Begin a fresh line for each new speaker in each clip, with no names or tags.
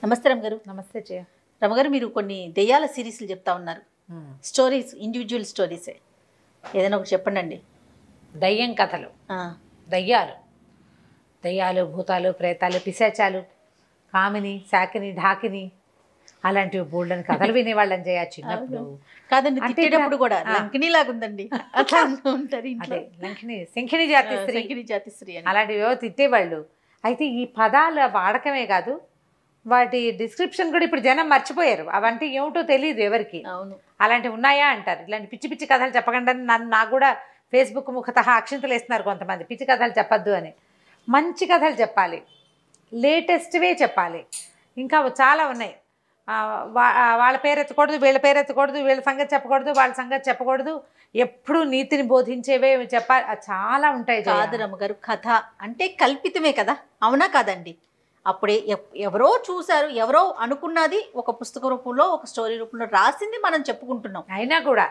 నమస్తే రమగారు.
నమస్తే జయ.
రమగారు, మీరు కొన్ని దెయ్యాల సిరీస్లు చెప్తా ఉన్నారు. స్టోరీస్, ఇండివిజువల్ స్టోరీసే. ఏదైనా ఒకటి చెప్పండి అండి.
దయ్యం కథలు, దయ్యాలు, భూతాలు, ప్రేతాలు, పిశాచాలు, కామిని, శాకిని, ఢాకిని, అలాంటివి బోల్డని కథలు వినేవాళ్ళని జయ చిన్నప్పుడు.
కాదండి, తిట్టేటప్పుడు కూడా లంకిని లాగుందండి అట్లా ఉంటారు.
అదే లంకిని, శంఖిని జాతి స్త్రీ,
శంఖిని జాతి స్త్రీ
అలాంటివి తిట్టేవాళ్ళు. అయితే ఈ పదాల వాడకమే కాదు, వాటి డిస్క్రిప్షన్ కూడా ఇప్పుడు జనం మర్చిపోయారు. అవంటే ఏమిటో తెలియదు ఎవరికి.
అవును,
అలాంటివి ఉన్నాయా అంటారు. ఇలాంటి పిచ్చి పిచ్చి కథలు చెప్పకుండా నాకు కూడా ఫేస్బుక్ ముఖతః అక్షింతలు వేస్తున్నారు కొంతమంది, పిచ్చి కథలు చెప్పద్దు అని. మంచి కథలు చెప్పాలి, లేటెస్ట్వే చెప్పాలి. ఇంకా చాలా ఉన్నాయి. వాళ్ళ పేరు ఎత్తకూడదు, వీళ్ళ పేరు ఎత్తకూడదు, వీళ్ళ సంగతి చెప్పకూడదు, వాళ్ళ సంగతి చెప్పకూడదు, ఎప్పుడు నీతిని బోధించేవే చెప్పాలి. చాలా ఉంటాయి.
కాదు రమ్మగారు, కథ అంటే కల్పితమే కదా, అవునా కాదండి? అప్పుడే ఎవరో చూశారు, ఎవరో అనుకున్నది ఒక పుస్తక రూపంలో, ఒక స్టోరీ రూపంలో రాసింది మనం చెప్పుకుంటున్నాం.
అయినా కూడా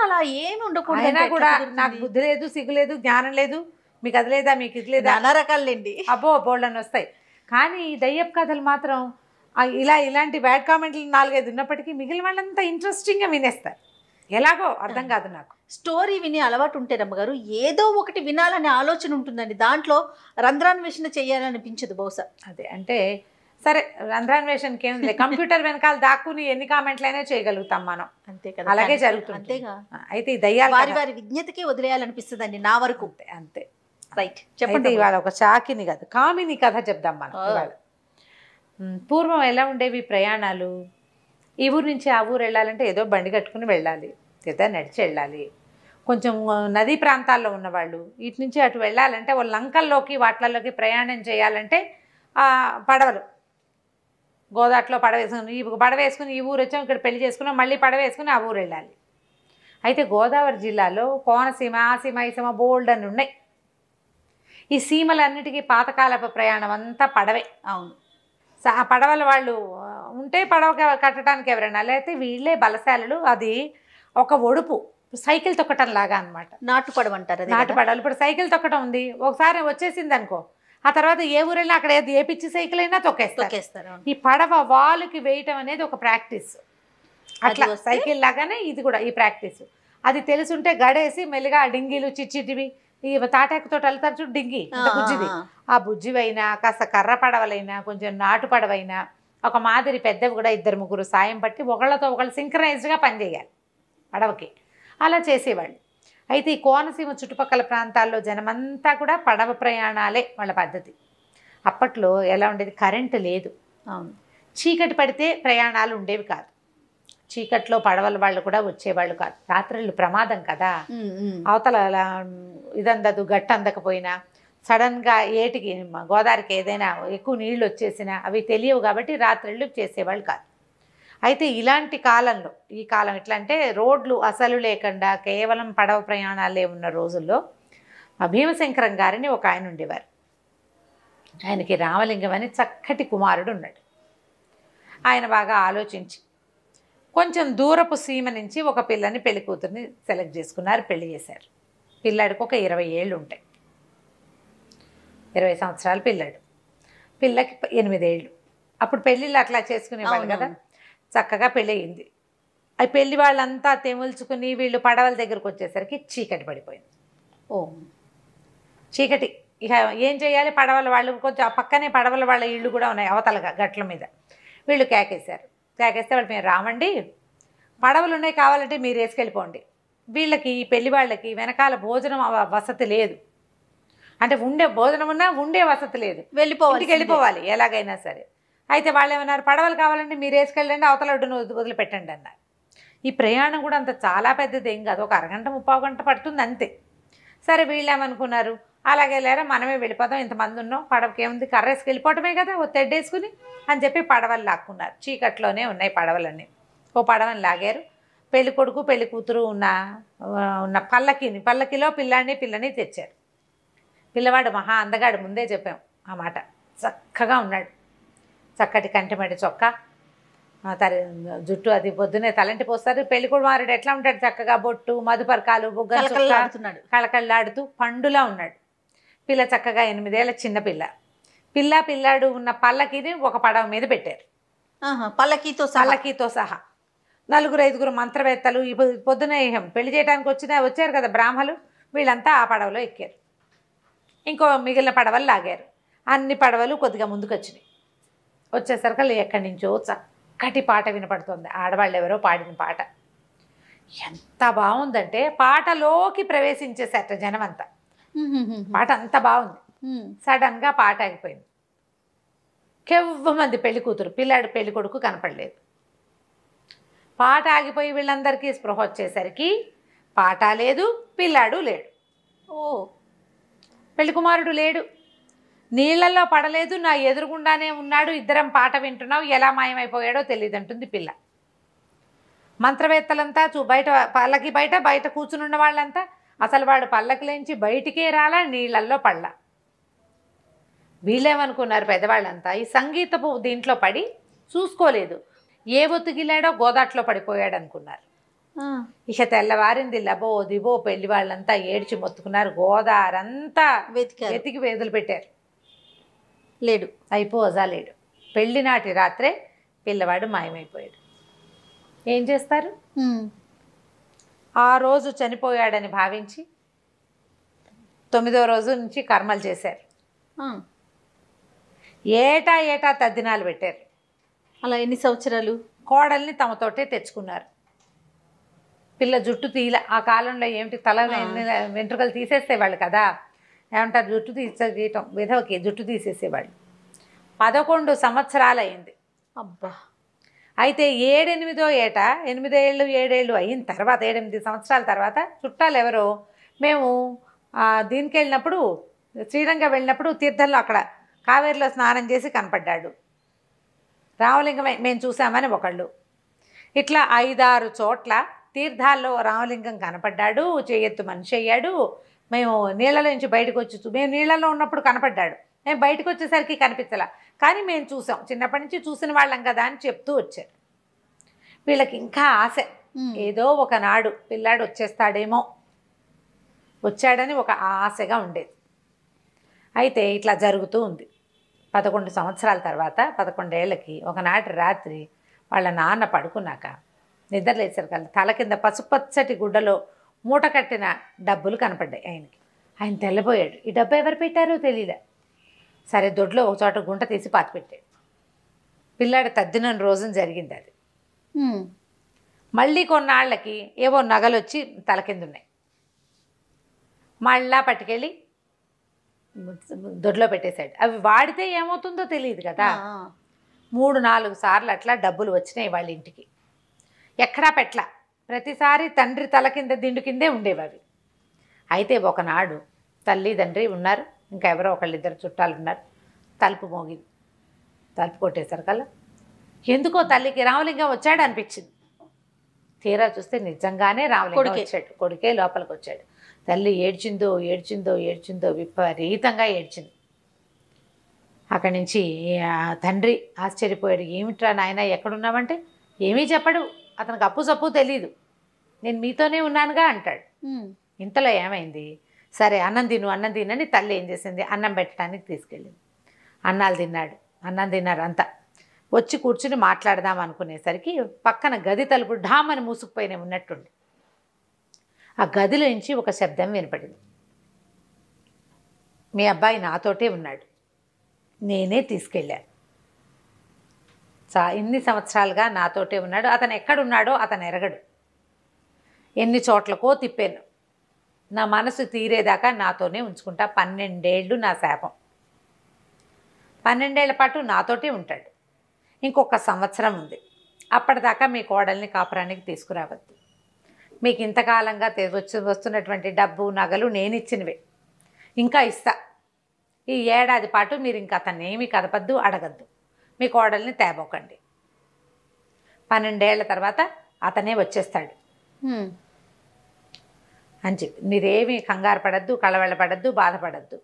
అలా ఏమి ఉండకూడదు.
అయినా కూడా నాకు బుద్ధి లేదు, సిగ్గు లేదు, జ్ఞానం లేదు, మీకు అది లేదా, మీకు ఇది లేదా,
నానా రకాలండి.
అబ్బో బోల్డని వస్తాయి. కానీ ఈ దయ్యపు కథలు మాత్రం ఇలాంటి బ్యాడ్ కామెంట్లు 4-5 ఉన్నప్పటికీ మిగిలిన వాళ్ళంతా ఇంట్రెస్టింగ్గా వినేస్తారు. ఎలాగో అర్థం కాదు నాకు.
స్టోరీ వినే అలవాటు ఉంటే రమ్మగారు, ఏదో ఒకటి వినాలనే ఆలోచన ఉంటుందండి. దాంట్లో రంధ్రాన్వేషణ చేయాలనిపించదు బహుశా.
అదే అంటే సరే, రంధ్రాన్వేషణకి ఏముంది, కంప్యూటర్ వెనకాల దాక్కుని ఎన్ని కామెంట్లైనా చేయగలుగుతాం మనం.
అంతే కదా,
అలాగే జరుగుతుంది.
అంతేగా.
అయితే ఈ దయ్యాలు
వారి విజ్ఞతకే వదిలేయాలనిపిస్తుందండి నా వరకు.
అంతే.
రైట్, చెప్పండి.
ఇవాళ ఒక చాకిని కాదు, కామిని కథ చెప్దాం మనం ఇవాళ. పూర్వం ఎలా ఉండేవి ప్రయాణాలు? ఈ ఊరు నుంచి ఆ ఊరు వెళ్ళాలంటే ఏదో బండి కట్టుకుని వెళ్ళాలి, లేదా నడిచి వెళ్ళాలి. కొంచెం నదీ ప్రాంతాల్లో ఉన్నవాళ్ళు ఇటు నుంచి అటు వెళ్ళాలంటే వాళ్ళ లంకల్లోకి వాట్లలోకి ప్రయాణం చేయాలంటే పడవలు, గోదాట్లో పడవేసుకుని ఈ ఊరు వచ్చాం, ఇక్కడ పెళ్లి చేసుకున్నాం, మళ్ళీ పడవేసుకుని ఆ ఊరు వెళ్ళాలి. అయితే గోదావరి జిల్లాలో కోనసీమ, ఆ సీమ, ఈ సీమ బోల్డ్ అని ఉన్నాయి. ఈ సీమలన్నిటికీ పాతకాలపు ప్రయాణం అంతా పడవే.
అవును,
ఆ పడవల వాళ్ళు ఉంటే పడవ కట్టడానికి ఎవరైనా, లేకపోతే వీళ్ళే బలశాలలు. అది ఒక ఒడుపు, సైకిల్ తొక్కటం లాగా అనమాట.
నాటు పడవ అంటారు.
నాటు పడవలు. ఇప్పుడు సైకిల్ తొక్కటం ఉంది, ఒకసారి వచ్చేసింది అనుకో, ఆ తర్వాత ఏ ఊరైనా అక్కడ ఏ పిచ్చి సైకిల్ అయినా తొక్కేస్తారు. ఈ పడవ వాలుకి వేయటం అనేది ఒక ప్రాక్టీస్. అట్లా సైకిల్ లాగానే ఇది కూడా ఈ ప్రాక్టీస్. అది తెలుసుంటే గడేసి మెల్లిగా ఆ డింగీలు చిచ్చిటివి, ఈ తాటాకుతో వెళ్తారు చూడు డింగి, బుజ్జిది, ఆ బుజ్జివైనా కాస్త కర్ర పడవలైనా కొంచెం నాటు పడవైనా ఒక మాదిరి పెద్దవి కూడా 2-3 సాయం పట్టి ఒకళ్ళతో ఒకళ్ళు సింక్రనైజ్డ్గా పనిచేయాలి పడవకి. అలా చేసేవాళ్ళు. అయితే ఈ కోనసీమ చుట్టుపక్కల ప్రాంతాల్లో జనమంతా కూడా పడవ ప్రయాణాలే వాళ్ళ పద్ధతి. అప్పట్లో ఎలా ఉండేది, కరెంటు లేదు.
అవును,
చీకటి పడితే ప్రయాణాలు ఉండేవి కాదు. చీకట్లో పడవల వాళ్ళు కూడా వచ్చేవాళ్ళు కాదు. రాత్రులు ప్రమాదం కదా, అవతల ఇదందదు, గట్టు అందకపోయినా సడన్గా ఏటికి గోదావరికి ఏదైనా ఎక్కువ నీళ్ళు వచ్చేసినా అవి తెలియవు కాబట్టి రాత్రుళ్ళు చేసేవాళ్ళు కాదు. అయితే ఇలాంటి కాలంలో, ఈ కాలం ఎట్లా అంటే రోడ్లు అసలు లేకుండా కేవలం పడవ ప్రయాణాలే ఉన్న రోజుల్లో భీమశంకరం గారిని ఒక ఆయన ఉండేవారు. ఆయనకి రామలింగం అని చక్కటి కుమారుడు ఉన్నాడు. ఆయన బాగా ఆలోచించి కొంచెం దూరపు సీమ నుంచి ఒక పిల్లని, పెళ్లి కూతుర్ని సెలెక్ట్ చేసుకున్నారు, పెళ్లి చేశారు. పిల్లాడికి ఒక 20 ఏళ్ళు ఉంటాయి, 20 సంవత్సరాలు పిల్లాడు. పిల్లకి 8 ఏళ్ళు. అప్పుడు పెళ్ళిళ్ళు అట్లా చేసుకునేవాళ్ళు కదా. చక్కగా పెళ్ళి అయింది. అవి పెళ్లి వాళ్ళంతా తెముల్చుకుని వీళ్ళు పడవల దగ్గరకు వచ్చేసరికి చీకటి పడిపోయింది. చీకటి. ఇక ఏం చేయాలి, పడవల వాళ్ళు కొంచెం ఆ పక్కనే పడవల వాళ్ళ ఇళ్ళు కూడా ఉన్నాయి అవతలగా గట్ల మీద. వీళ్ళు కేకేశారు. కేకేస్తే వాళ్ళు, మేము రామండి, పడవలు ఉన్నాయి, కావాలంటే మీరు వేసుకెళ్ళిపోండి. వీళ్ళకి పెళ్లి వాళ్ళకి వెనకాల భోజనం వసతి లేదు, అంటే ఉండే భోజనం ఉన్నా ఉండే వసతి లేదు, వెళ్ళిపోవాలి ఎలాగైనా సరే. అయితే వాళ్ళు ఏమన్నారు, పడవలు కావాలంటే మీరు వేసుకెళ్ళండి, అవతల ఒడ్డును వదిలిపెట్టండి అన్నారు. ఈ ప్రయాణం కూడా అంత చాలా పెద్దది ఏం కాదు, ఒక అరగంట 30 గంట పడుతుంది అంతే. సరే వీళ్ళు ఏమనుకున్నారు, అలాగే లేరా మనమే వెళ్ళిపోదాం, ఇంతమంది ఉన్నాం, పడవకి ఏముంది, కర్రేసి వెళ్ళిపోవటమే కదా, ఓ తెడ్డేసుకుని అని చెప్పి పడవలు లాక్కున్నారు. చీకట్లోనే ఉన్నాయి పడవలన్నీ. ఓ పడవని లాగారు. పెళ్లి కొడుకు పెళ్లి కూతురు ఉన్న పల్లకిలో పిల్లని తెచ్చారు. పిల్లవాడు మహా అందగాడు, ముందే చెప్పాం ఆ మాట. చక్కగా ఉన్నాడు, చక్కటి కంటిమడి చొక్కా, జుట్టు అది పొద్దునే తలంటి పోస్తారు. పెళ్లి కుమారుడు ఎట్లా ఉంటాడు, చక్కగా బొట్టు, మధుపర్కాలు, బుగ్గలు కళకళలాడుతూ పండులా ఉన్నాడు. పిల్ల చక్కగా 8 ఏళ్ల చిన్నపిల్ల. పిల్లాడు ఉన్న పల్లకిని ఒక పడవ మీద పెట్టారు.
పల్లకీతో
పల్లకీతో సహా 4-5 మంత్రవేత్తలు ఈ పొద్దున పెళ్లి చేయడానికి వచ్చారు కదా బ్రాహ్మలు, వీళ్ళంతా ఆ పడవలో ఎక్కారు. ఇంకో మిగిలిన పడవలు లాగారు. అన్ని పడవలు కొద్దిగా ముందుకు వచ్చినాయి. వచ్చేసరికి ఎక్కడి నుంచో చక్కటి పాట వినపడుతుంది. ఆడవాళ్ళు ఎవరో పాడిన పాట. ఎంత బాగుందంటే పాటలోకి ప్రవేశించేసేట జనం అంతా. పాట అంత బాగుంది. సడన్గా పాట ఆగిపోయింది. మంది పెళ్లి కూతురు, పిల్లాడు పెళ్లి కొడుకు కనపడలేదు. పాట ఆగిపోయి వీళ్ళందరికీ స్పృహ వచ్చేసరికి పాట లేదు, పిల్లాడు లేడు. పెళ్లి కుమారుడు లేడు, నీళ్లలో పడలేదు, నా ఎదురుగుండానే ఉన్నాడు, ఇద్దరం పాట వింటున్నావు, ఎలా మాయమైపోయాడో తెలియదంటుంది పిల్ల. మంత్రవేత్తలంతా పల్లకి బయట కూర్చునున్న వాళ్ళంతా అసలు వాడు పల్లకిలోంచి బయటికే రాలా, నీళ్లల్లో పడలా. వీళ్ళేమనుకున్నారు పెద్దవాళ్ళంతా, ఈ సంగీతపు దీంట్లో పడి చూసుకోలేదు, ఏ ఒత్తుగిలాడో గోదాట్లో పడిపోయాడు అనుకున్నారు. ఇక తెల్లవారింది, లబో దిబో పెళ్లి వాళ్ళంతా ఏడ్చి మొత్తుకున్నారు. గోదారంతా వెతికి వేదులు పెట్టారు.
లేడు,
అయిపోజా లేడు. పెళ్లి నాటి రాత్రే పిల్లవాడు మాయమైపోయాడు. ఏం చేస్తారు? ఆ రోజు చనిపోయాడని భావించి 9వ రోజు నుంచి కర్మలు చేశారు. ఏటా తద్దినాలు పెట్టారు.
అలా ఎన్ని సంవత్సరాలు?
కోడల్ని తమతోటే తెచ్చుకున్నారు. పిల్ల జుట్టు ఆ కాలంలో ఏమిటి తల వెంట్రుకలు తీసేసేవాళ్ళు కదా, ఏమంటారు, జుట్టు తీయటం, విధవకి జుట్టు తీసేసేవాళ్ళు. 11 సంవత్సరాలు అయింది.
అబ్బా.
అయితే 7-8 ఏట, 8 ఏళ్ళు 7 ఏళ్ళు అయిన తర్వాత, 7-8 సంవత్సరాల తర్వాత చుట్టాలు ఎవరో, మేము దీనికి వెళ్ళినప్పుడు, శ్రీరంగం వెళ్ళినప్పుడు తీర్థంలో అక్కడ కావేరిలో స్నానం చేసి కనపడ్డాడు రామలింగం, మేము చూసామని ఒకళ్ళు. ఇట్లా 5-6 చోట్ల తీర్థాల్లో రామలింగం కనపడ్డాడు, చేయెత్తు మనిషి అయ్యాడు. మేము నీళ్ళలో నుంచి బయటకు వచ్చి, మేము నీళ్ళలో ఉన్నప్పుడు కనపడ్డాడు, మేము బయటకు వచ్చేసరికి కనిపించలా, కానీ మేము చూసాం, చిన్నప్పటి నుంచి చూసిన వాళ్ళం కదా అని చెప్తూ వచ్చారు. వీళ్ళకి ఇంకా ఆశ, ఏదో ఒకనాడు పిల్లాడు వచ్చేస్తాడేమో, వచ్చాడని ఒక ఆశగా ఉండేది. అయితే ఇట్లా జరుగుతూ ఉంది. 11 సంవత్సరాల తర్వాత 11 ఏళ్ళకి ఒకనాటి రాత్రి వాళ్ళ నాన్న పడుకున్నాక నిద్రలేసారు కదా, తల కింద పసుపచ్చటి గుడ్డలో మూట కట్టిన డబ్బులు కనపడ్డాయి ఆయనకి. ఆయన తెల్లబోయాడు. ఈ డబ్బు ఎవరు పెట్టారో తెలియలే. సరే దొడ్లో ఒక చోట గుంట తీసి పాతి పెట్టాడు. పిల్లాడు తద్దిన రోజున జరిగింది అది. మళ్ళీ కొన్నాళ్ళకి ఏవో నగలు వచ్చి తల కింద ఉన్నాయి. మళ్ళా పట్టుకెళ్ళి దొడ్లో పెట్టేశాడు. అవి వాడితే ఏమవుతుందో తెలియదు కదా. 3-4 సార్లు అట్లా డబ్బులు వచ్చినాయి వాళ్ళ ఇంటికి. ఎక్కడా పెట్ల, ప్రతిసారి తండ్రి తల కింద దిండు కిందే ఉండేవి అవి. అయితే ఒకనాడు తల్లి తండ్రి ఉన్నారు, ఇంకా ఎవరో ఒకళ్ళిద్దరు చుట్టాలు ఉన్నారు. తలుపు మోగింది. తలుపు కొట్టేశారు కల్లా ఎందుకో తల్లికి రామలింగం వచ్చాడు అనిపించింది. తీరా చూస్తే నిజంగానే రామలింగం వచ్చాడు. కొడుకే లోపలికి వచ్చాడు. తల్లి ఏడ్చిందో విపరీతంగా ఏడ్చింది. అక్కడి నుంచి తండ్రి ఆశ్చర్యపోయాడు. ఏమిట్రా నాయన ఎక్కడున్నామంటే, ఏమీ చెప్పడు, అతనికి అప్పు సప్పు తెలీదు. నేను మీతోనే ఉన్నానుగా అంటాడు. ఇంతలో ఏమైంది, సరే అన్నం తినని తల్లి ఏం చేసింది, అన్నం పెట్టడానికి తీసుకెళ్ళింది. అన్నం తిన్నారు అంతా. వచ్చి కూర్చుని మాట్లాడదాం అనుకునేసరికి పక్కన గది తలుపు ఢామని మూసుకుపోయిన ఉన్నట్టుండి ఆ గదిలో నుంచి ఒక శబ్దం వినపడింది. మీ అబ్బాయి నాతోటే ఉన్నాడు, నేనే తీసుకెళ్ళాను. ఇన్ని సంవత్సరాలుగా నాతోటే ఉన్నాడు, అతను ఎక్కడున్నాడో అతను ఎరగడు. ఎన్ని చోట్లకో తిప్పాను, నా మనసు తీరేదాకా నాతోనే ఉంచుకుంటా. 12 ఏళ్ళు నా శాపం. 12 ఏళ్ల పాటు నాతోటే ఉంటాడు. ఇంకొక సంవత్సరం ఉంది, అప్పటిదాకా మీ కోడల్ని కాపురానికి తీసుకురావద్దు. మీకు ఇంతకాలంగా వస్తున్నటువంటి డబ్బు నగలు నేను ఇచ్చినవే, ఇంకా ఇస్తా. ఈ ఏడాది పాటు మీరు ఇంకా అతన్ని ఏమీ కదపద్దు, అడగద్దు. మీ కోడల్ని తేబోకండి. 12 ఏళ్ల తర్వాత అతనే వచ్చేస్తాడు అని చెప్పి, మీరేమీ కంగారు పడద్దు, కళవళ్ళపడద్దు, బాధపడద్దు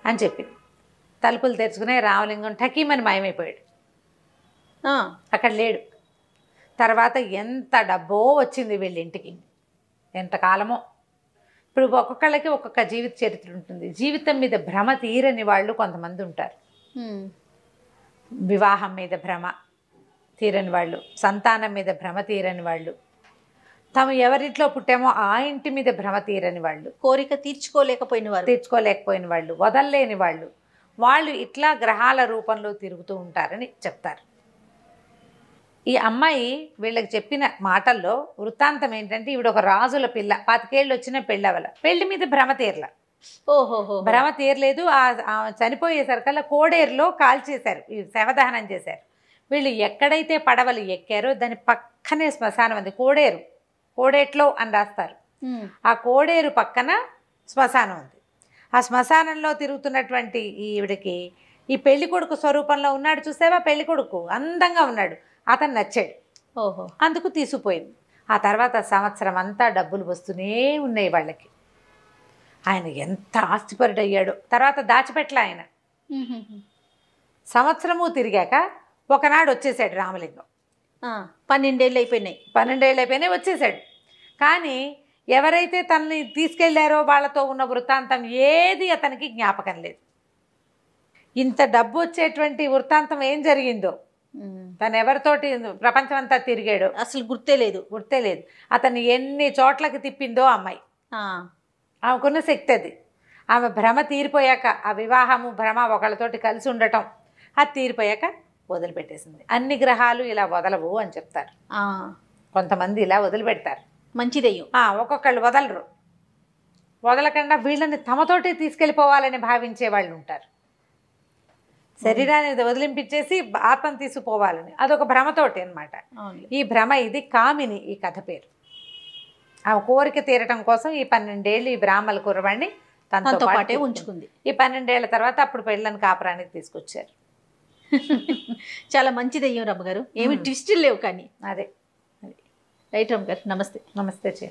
అని చెప్పింది. తలుపులు తెరుచుకునే రామలింగం ఠకీమని మాయమైపోయాడు. అక్కడ లేడు. తర్వాత ఎంత డబ్బో వచ్చింది వీళ్ళింటికి, ఎంతకాలమో. ఇప్పుడు ఒక్కొక్కళ్ళకి ఒక్కొక్క జీవిత చరిత్ర ఉంటుంది. జీవితం మీద భ్రమ తీరని వాళ్ళు కొంతమంది ఉంటారు. వివాహం మీద భ్రమ తీరని వాళ్ళు, సంతానం మీద భ్రమ తీరని వాళ్ళు, తాము ఎవరింట్లో పుట్టామో ఆ ఇంటి మీద భ్రమ తీరని వాళ్ళు,
కోరిక తీర్చుకోలేకపోయిన వారు,
తెచ్చుకోలేకపోయిన వాళ్ళు, వదల్లేని వాళ్ళు, వాళ్ళు ఇట్లా గ్రహాల రూపంలో తిరుగుతూ ఉంటారని చెప్తారు. ఈ అమ్మాయి వీళ్ళకి చెప్పిన మాటల్లో వృత్తాంతం ఏంటంటే, ఈవిడ ఒక రాజుల పిల్ల, 25 ఏళ్ళు వచ్చిన పెళ్ళవల, పెళ్లి మీద భ్రమ తీరల,
ఓహోహో,
భ్రమ తీరలేదు. ఆ చనిపోయేసరికల్లా కోడేరులో కాల్చేశారు, ఈ శవదహనం చేశారు. వీళ్ళు ఎక్కడైతే పడవలు ఎక్కారో దాని పక్కనే శ్మశానం ఉంది. కోడేట్లో అని రాస్తారు. ఆ కోడేరు పక్కన శ్మశానం ఉంది. ఆ శ్మశానంలో తిరుగుతున్నటువంటి ఈవిడికి ఈ పెళ్లి కొడుకు స్వరూపంలో ఉన్నాడు, చూసావా, పెళ్లి కొడుకు అందంగా ఉన్నాడు, అతను నచ్చాడు.
ఓహో,
అందుకు తీసుకుపోయింది. ఆ తర్వాత సంవత్సరం అంతా డబ్బులు వస్తూనే ఉన్నాయి వాళ్ళకి. ఆయన ఎంత ఆస్తిపరుడయ్యాడో. తర్వాత దాచిపెట్టలే ఆయన. సంవత్సరము తిరిగాక ఒకనాడు వచ్చేసాడు రామలింగం.
12 ఏళ్ళు అయిపోయినాయి.
12 ఏళ్ళు అయిపోయినాయి, వచ్చేసాడు. కానీ ఎవరైతే తనని తీసుకెళ్లారో వాళ్ళతో ఉన్న వృత్తాంతం ఏది అతనికి జ్ఞాపకం లేదు. ఇంత డబ్బు వచ్చేటువంటి వృత్తాంతం ఏం జరిగిందో, తను ఎవరితోటి ప్రపంచం అంతా తిరిగాడో
అసలు గుర్తే లేదు.
అతన్ని ఎన్ని చోట్లకి తిప్పిందో అమ్మాయి. ఆమెకున్న శక్తి అది. ఆమె భ్రమ తీరిపోయాక, ఆ వివాహము భ్రమ ఒకళ్ళతోటి కలిసి ఉండటం అది తీరిపోయాక వదిలిపెట్టేసింది. అన్ని గ్రహాలు ఇలా వదలవు అని చెప్తారు. కొంతమంది ఇలా వదిలిపెడతారు,
మంచిదయ్యం.
ఒక్కొక్కళ్ళు వదలరు. వదలకుండా వీళ్ళని తమతోటి తీసుకెళ్ళిపోవాలని భావించే వాళ్ళు ఉంటారు. శరీరాన్ని వదిలింపించేసి ఆత్మను తీసుకుపోవాలని, అదొక భ్రమతోటి అనమాట. ఈ భ్రమ, ఇది కామిని ఈ కథ పేరు. ఆ కోరిక తీరటం కోసం ఈ 12 ఏళ్ళు ఈ బ్రాహ్మణ కుర్రవాడిని తనతో పాటే ఉంచుకుంది. ఈ 12 ఏళ్ల తర్వాత అప్పుడు పెళ్ళని కాపురానికి తీసుకొచ్చారు.
చాలా మంచిదయ్యం రమ్మగారు. ఏమి ట్విస్టులు లేవు కానీ.
అదే
రైట్ రమ్మగారు. నమస్తే.
నమస్తే చే